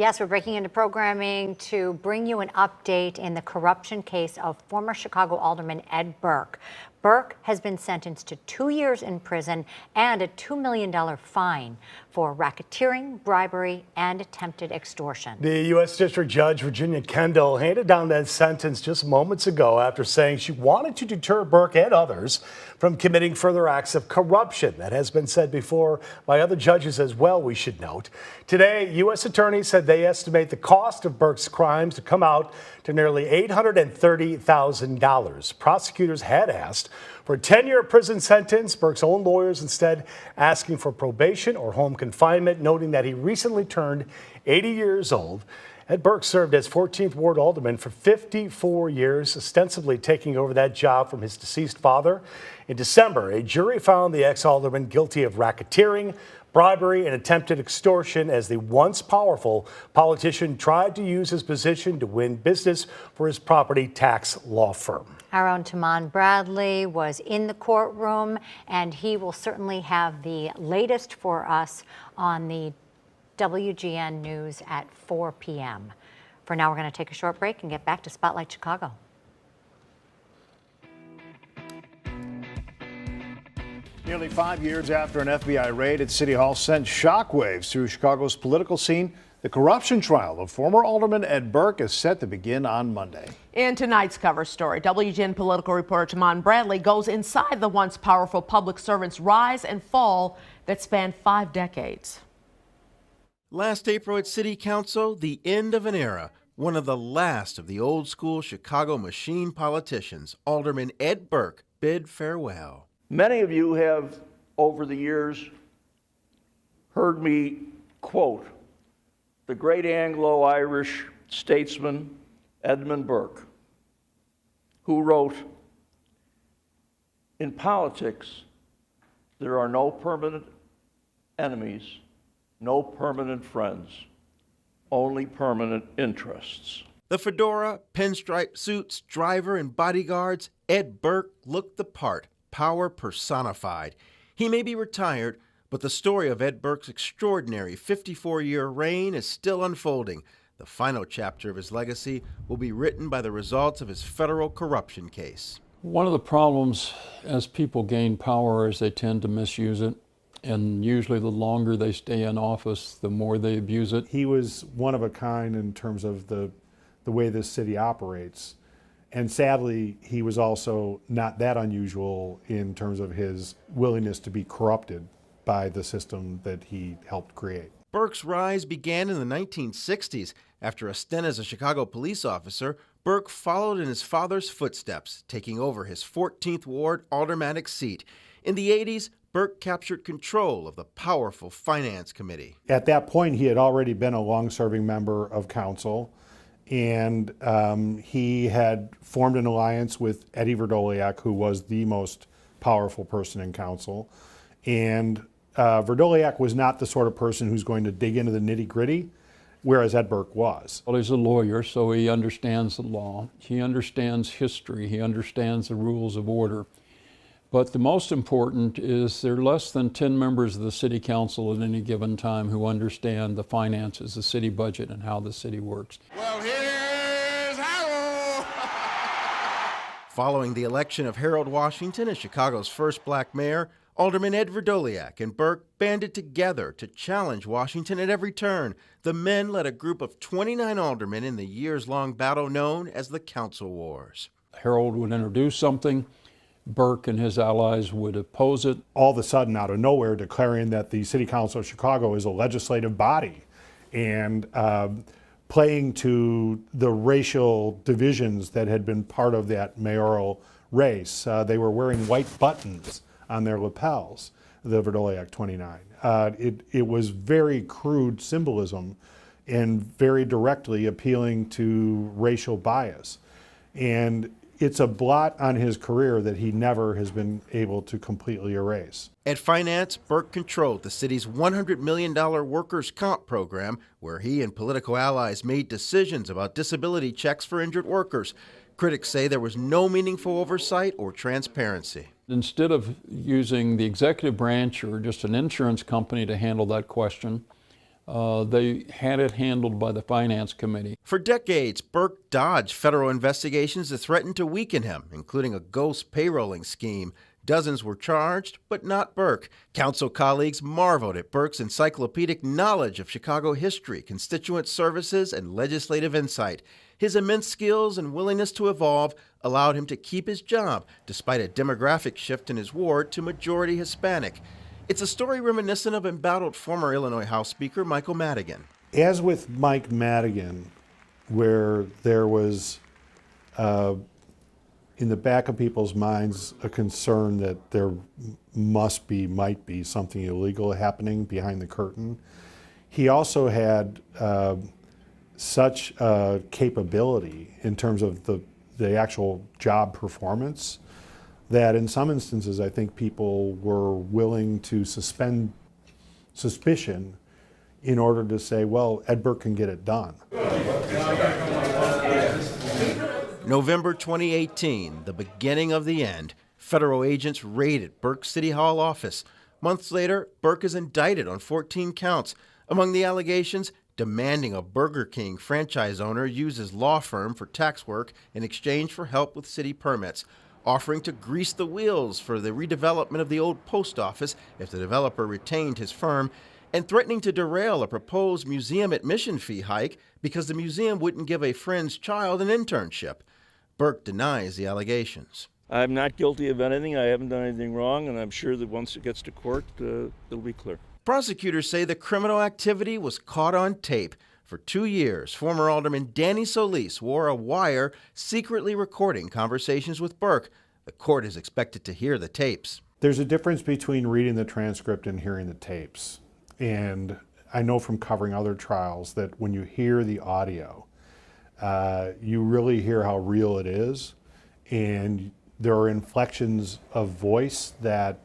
Yes, we're breaking into programming to bring you an update in the corruption case of former Chicago Alderman Ed Burke. Burke has been sentenced to 2 years in prison and a $2 million fine for racketeering, bribery, and attempted extortion. The U.S. District Judge Virginia Kendall handed down that sentence just moments ago after saying she wanted to deter Burke and others from committing further acts of corruption. That has been said before by other judges as well, we should note. Today, U.S. attorneys said they estimate the cost of Burke's crimes to come out to nearly $830,000. Prosecutors had asked for a 10-year prison sentence. Burke's own lawyers instead asking for probation or home confinement, noting that he recently turned 80 years old. Ed Burke served as 14th Ward Alderman for 54 years, ostensibly taking over that job from his deceased father. In December, a jury found the ex-alderman guilty of racketeering, bribery, and attempted extortion as the once powerful politician tried to use his position to win business for his property tax law firm. Our own Taman Bradley was in the courtroom, and he will certainly have the latest for us on the WGN News at 4 p.m. For now, we're going to take a short break and get back to Spotlight Chicago. Nearly 5 years after an FBI raid at City Hall sent shockwaves through Chicago's political scene, the corruption trial of former Alderman Ed Burke is set to begin on Monday. In tonight's cover story, WGN political reporter Taman Bradley goes inside the once powerful public servant's rise and fall that spanned 5 decades. Last April at City Council, the end of an era. One of the last of the old school Chicago machine politicians, Alderman Ed Burke, bid farewell. Many of you have, over the years, heard me quote the great Anglo-Irish statesman Edmund Burke, who wrote, "In politics, there are no permanent enemies, no permanent friends, only permanent interests." The fedora, pinstripe suits, driver, and bodyguards, Ed Burke looked the part, power personified. He may be retired, but the story of Ed Burke's extraordinary 54-year reign is still unfolding. The final chapter of his legacy will be written by the results of his federal corruption case. One of the problems as people gain power is they tend to misuse it. And usually the longer they stay in office, the more they abuse it. He was one of a kind in terms of the way this city operates. And sadly, he was also not that unusual in terms of his willingness to be corrupted by the system that he helped create. Burke's rise began in the 1960s. After a stint as a Chicago police officer, Burke followed in his father's footsteps, taking over his 14th Ward aldermanic seat. In the 80s, Burke captured control of the powerful Finance Committee. At that point, he had already been a long-serving member of council, and he had formed an alliance with Eddie Verdoliak, who was the most powerful person in council. And Verdoliak was not the sort of person who's going to dig into the nitty-gritty, whereas Ed Burke was. Well, he's a lawyer, so he understands the law. He understands history. He understands the rules of order. But the most important is there are less than 10 members of the city council at any given time who understand the finances, the city budget, and how the city works. Well, here's Harold! Following the election of Harold Washington as Chicago's first black mayor, Alderman Ed Verdoliak and Burke banded together to challenge Washington at every turn. The men led a group of 29 aldermen in the years-long battle known as the Council Wars. Harold would introduce something. Burke and his allies would oppose it. All of a sudden, out of nowhere, declaring that the City Council of Chicago is a legislative body and playing to the racial divisions that had been part of that mayoral race. They were wearing white buttons on their lapels, the Verdoliak 29. It was very crude symbolism and very directly appealing to racial bias. And it's a blot on his career that he never has been able to completely erase. At Finance, Burke controlled the city's $100 million workers' comp program, where he and political allies made decisions about disability checks for injured workers. Critics say there was no meaningful oversight or transparency. Instead of using the executive branch or just an insurance company to handle that question, They had it handled by the Finance Committee. For decades, Burke dodged federal investigations that threatened to weaken him, including a ghost payrolling scheme. Dozens were charged, but not Burke. Council colleagues marveled at Burke's encyclopedic knowledge of Chicago history, constituent services, and legislative insight. His immense skills and willingness to evolve allowed him to keep his job, despite a demographic shift in his ward to majority Hispanic. It's a story reminiscent of embattled former Illinois House Speaker Michael Madigan. As with Mike Madigan, where there was in the back of people's minds a concern that there might be something illegal happening behind the curtain, he also had such capability in terms of the actual job performance that in some instances I think people were willing to suspend suspicion in order to say, well, Ed Burke can get it done. November 2018, the beginning of the end. Federal agents raided Burke's City Hall office. Months later, Burke is indicted on 14 counts. Among the allegations, demanding a Burger King franchise owner use his law firm for tax work in exchange for help with city permits, offering to grease the wheels for the redevelopment of the old post office if the developer retained his firm, and threatening to derail a proposed museum admission fee hike because the museum wouldn't give a friend's child an internship. Burke denies the allegations. I'm not guilty of anything. I haven't done anything wrong, and I'm sure that once it gets to court, it'll be clear. Prosecutors say the criminal activity was caught on tape. For 2 years, former Alderman Danny Solis wore a wire secretly recording conversations with Burke. The court is expected to hear the tapes. There's a difference between reading the transcript and hearing the tapes. And I know from covering other trials that when you hear the audio, you really hear how real it is. And there are inflections of voice that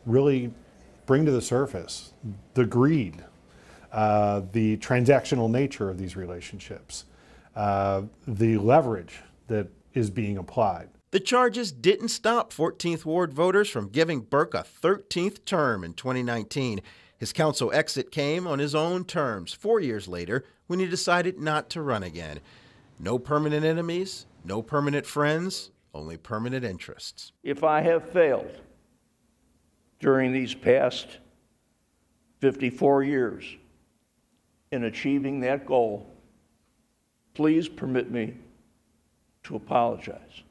really bring to the surface the greed, the transactional nature of these relationships, the leverage that is being applied. The charges didn't stop 14th Ward voters from giving Burke a 13th term in 2019. His council exit came on his own terms 4 years later when he decided not to run again. No permanent enemies, no permanent friends, only permanent interests. If I have failed during these past 54 years in achieving that goal, please permit me to apologize.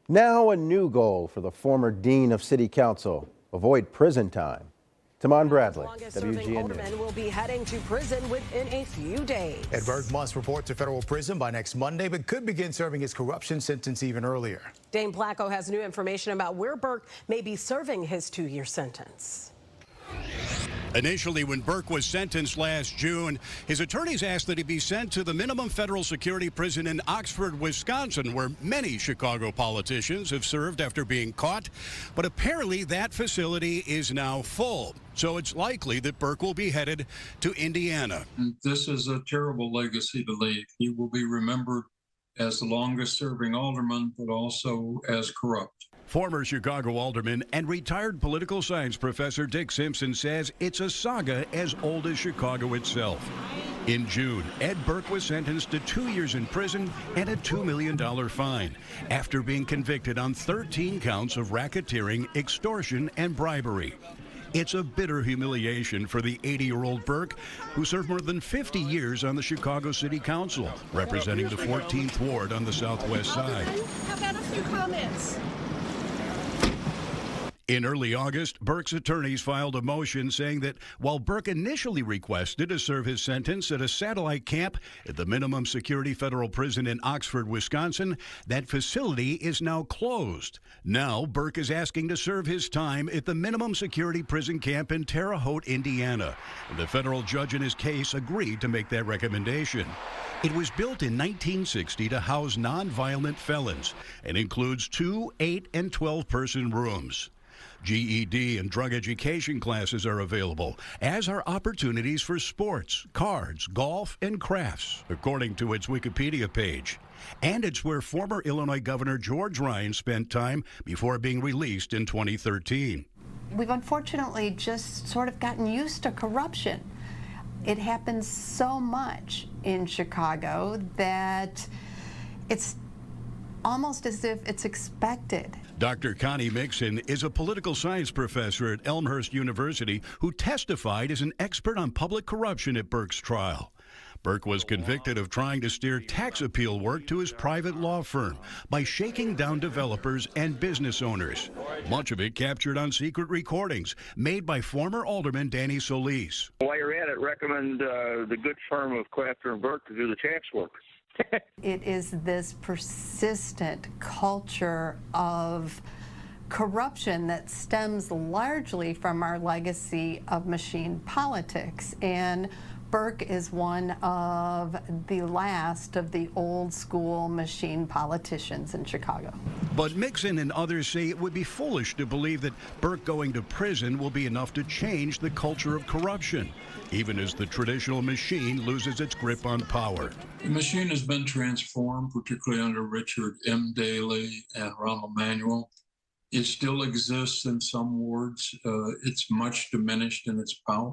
Now a new goal for the former Dean of City Council, avoid prison time. Tamon Bradley, WGN alderman will be heading to prison within a few days. Ed Burke must report to federal prison by next Monday, but could begin serving his corruption sentence even earlier. Dane Placco has new information about where Burke may be serving his 2-year sentence. Initially, when Burke was sentenced last June, his attorneys asked that he be sent to the minimum federal security prison in Oxford, Wisconsin, where many Chicago politicians have served after being caught. But apparently that facility is now full. So it's likely that Burke will be headed to Indiana. This is a terrible legacy to leave. He will be remembered as the longest serving alderman, but also as corrupt. Former Chicago alderman and retired political science professor Dick Simpson says it's a saga as old as Chicago itself. In June, Ed Burke was sentenced to 2 years in prison and a $2 million fine after being convicted on 13 counts of racketeering, extortion, and bribery. It's a bitter humiliation for the 80-year-old Burke, who served more than 50 years on the Chicago City Council, representing the 14th Ward on the southwest side. How about a few comments? In early August, Burke's attorneys filed a motion saying that while Burke initially requested to serve his sentence at a satellite camp at the minimum security federal prison in Oxford, Wisconsin, that facility is now closed. Now, Burke is asking to serve his time at the minimum security prison camp in Terre Haute, Indiana. The federal judge in his case agreed to make that recommendation. It was built in 1960 to house nonviolent felons and includes 2 8- and 12-person rooms. GED and drug education classes are available, as are opportunities for sports, cards, golf, and crafts, according to its Wikipedia page. And it's where former Illinois Governor George Ryan spent time before being released in 2013. We've unfortunately just sort of gotten used to corruption. It happens so much in Chicago that it's almost as if it's expected. Dr. Connie Mixon is a political science professor at Elmhurst University who testified as an expert on public corruption at Burke's trial. Burke was convicted of trying to steer tax appeal work to his private law firm by shaking down developers and business owners. Much of it captured on secret recordings made by former Alderman Danny Solis. While you're at it, recommend the good firm of Crafter and Burke to do the tax work. It is this persistent culture of corruption that stems largely from our legacy of machine politics. And Burke is one of the last of the old school machine politicians in Chicago. But Mixon and others say it would be foolish to believe that Burke going to prison will be enough to change the culture of corruption, even as the traditional machine loses its grip on power. The machine has been transformed, particularly under Richard M. Daley and Rahm Emanuel. It still exists in some wards. It's much diminished in its power.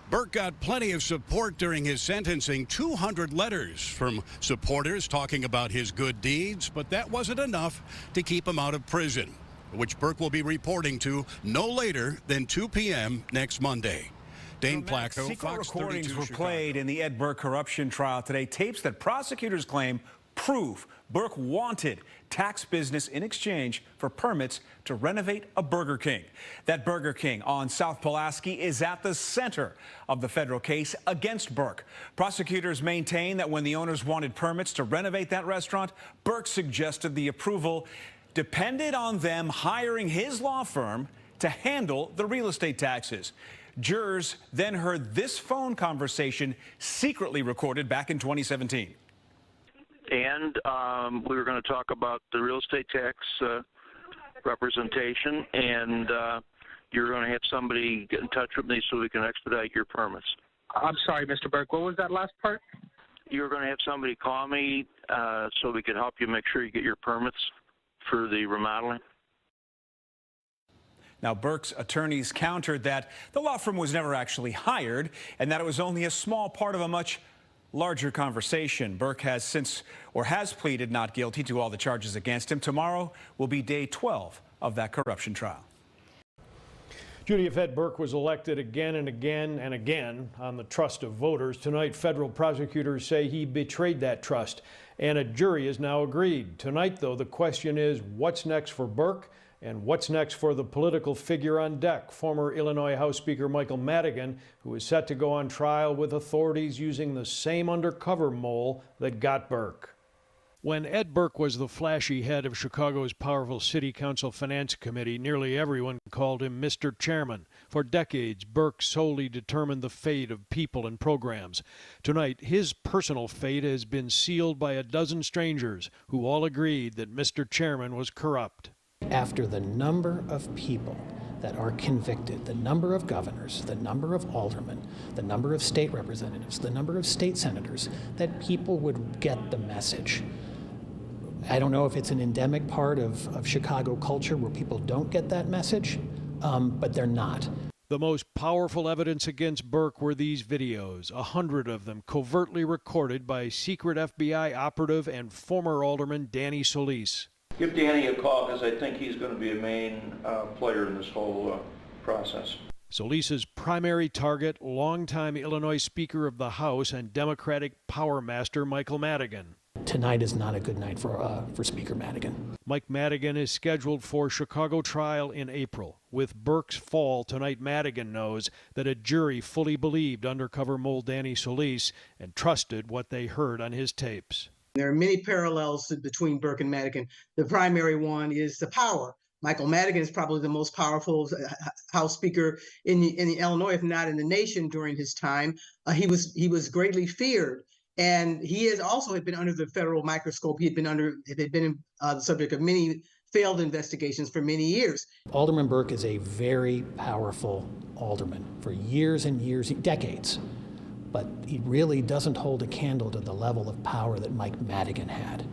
Burke got plenty of support during his sentencing, 200 letters from supporters talking about his good deeds, but that wasn't enough to keep him out of prison, which Burke will be reporting to no later than 2 p.m. next Monday. Dane Placco, Secret Fox recordings 32 were Chicago. played in the Ed Burke corruption trial today. Tapes that prosecutors claim prove Burke wanted tax business in exchange for permits to renovate a Burger King. That Burger King on South Pulaski is at the center of the federal case against Burke. Prosecutors maintain that when the owners wanted permits to renovate that restaurant, Burke suggested the approval depended on them hiring his law firm to handle the real estate taxes. Jurors then heard this phone conversation secretly recorded back in 2017. And we were going to talk about the real estate tax representation, and you're going to have somebody get in touch with me so we can expedite your permits. I'm sorry, Mr. Burke, what was that last part? You're going to have somebody call me so we can help you make sure you get your permits for the remodeling. Now, Burke's attorneys countered that the law firm was never actually hired and that it was only a small part of a much larger conversation. Burke has pleaded not guilty to all the charges against him. Tomorrow will be day 12 of that corruption trial. Judy, if Ed Burke was elected again and again and again on the trust of voters, tonight federal prosecutors say he betrayed that trust, and a jury has now agreed. Tonight, though, the question is what's next for Burke and what's next for the political figure on deck, former Illinois House Speaker Michael Madigan, who is set to go on trial with authorities using the same undercover mole that got Burke. When Ed Burke was the flashy head of Chicago's powerful City Council Finance Committee, nearly everyone called him Mr. Chairman. For decades, Burke solely determined the fate of people and programs. Tonight, his personal fate has been sealed by a dozen strangers who all agreed that Mr. Chairman was corrupt. After the number of people that are convicted, the number of governors, the number of aldermen, the number of state representatives, the number of state senators, that people would get the message. I don't know if it's an endemic part of Chicago culture where people don't get that message, but they're not. The most powerful evidence against Burke were these videos, 100 of them covertly recorded by secret FBI operative and former alderman Danny Solis. Give Danny a call because I think he's going to be a main player in this whole process. Solis's primary target, longtime Illinois Speaker of the House and Democratic power master Michael Madigan. Tonight is not a good night for Speaker Madigan. Mike Madigan is scheduled for Chicago trial in April. With Burke's fall, tonight Madigan knows that a jury fully believed undercover mole Danny Solis and trusted what they heard on his tapes. There are many parallels between Burke and Madigan. The primary one is the power. Michael Madigan is probably the most powerful House Speaker in Illinois, if not in the nation, during his time. He was greatly feared, and he had been under the federal microscope. He had been the subject of many failed investigations for many years. Alderman Burke is a very powerful alderman for years and years, decades. But he really doesn't hold a candle to the level of power that Mike Madigan had.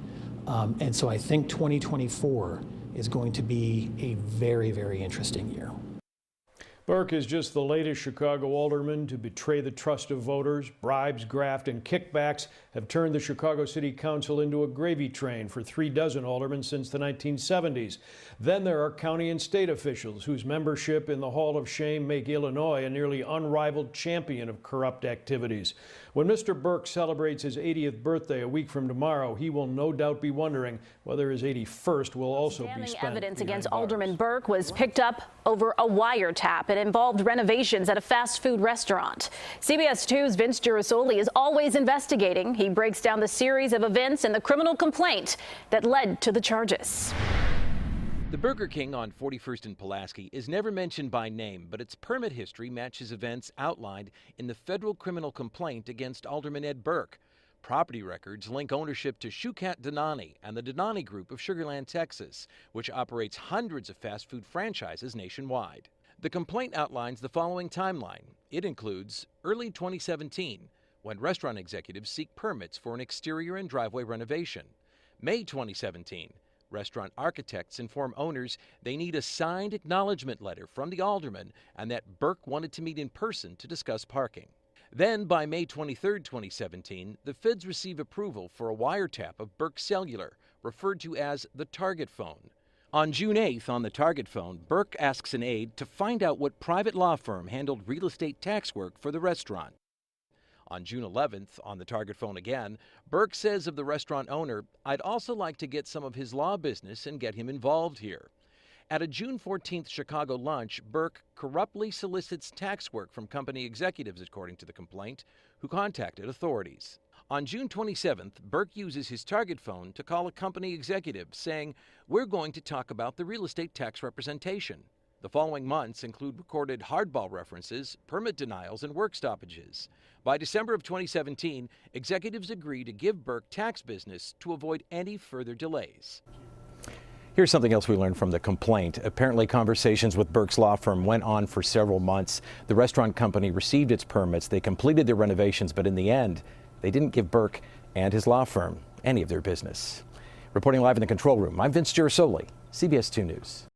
And so I think 2024 is going to be a very, very interesting year. Burke is just the latest Chicago alderman to betray the trust of voters. Bribes, graft, and kickbacks have turned the Chicago City Council into a gravy train for 36 aldermen since the 1970s. Then there are county and state officials whose membership in the Hall of Shame make Illinois a nearly unrivaled champion of corrupt activities. When Mr. Burke celebrates his 80th birthday a week from tomorrow, he will no doubt be wondering whether his 81st will also be spent. Evidence against Alderman Burke was picked up over a wiretap. It involved renovations at a fast food restaurant. CBS 2's Vince Girasoli is always investigating. He breaks down the series of events and the criminal complaint that led to the charges. The Burger King on 41st and Pulaski is never mentioned by name, but its permit history matches events outlined in the federal criminal complaint against Alderman Ed Burke. Property records link ownership to Shukat Donani and the Donani Group of Sugar Land, Texas, which operates hundreds of fast food franchises nationwide. The complaint outlines the following timeline. It includes early 2017, when restaurant executives seek permits for an exterior and driveway renovation. May 2017, restaurant architects inform owners they need a signed acknowledgement letter from the alderman and that Burke wanted to meet in person to discuss parking. Then, by May 23, 2017, the feds receive approval for a wiretap of Burke's cellular, referred to as the Target phone. On June 8th, on the Target phone, Burke asks an aide to find out what private law firm handled real estate tax work for the restaurant. On June 11th, on the Target phone again, Burke says of the restaurant owner, "I'd also like to get some of his law business and get him involved here." At a June 14th Chicago lunch, Burke corruptly solicits tax work from company executives, according to the complaint, who contacted authorities. On June 27th, Burke uses his Target phone to call a company executive, saying, "We're going to talk about the real estate tax representation." The following months include recorded hardball references, permit denials, and work stoppages. By December of 2017, executives agree to give Burke tax business to avoid any further delays. Here's something else we learned from the complaint. Apparently, conversations with Burke's law firm went on for several months. The restaurant company received its permits. They completed their renovations, but in the end, they didn't give Burke and his law firm any of their business. Reporting live in the control room, I'm Vince Girasoli, CBS 2 News.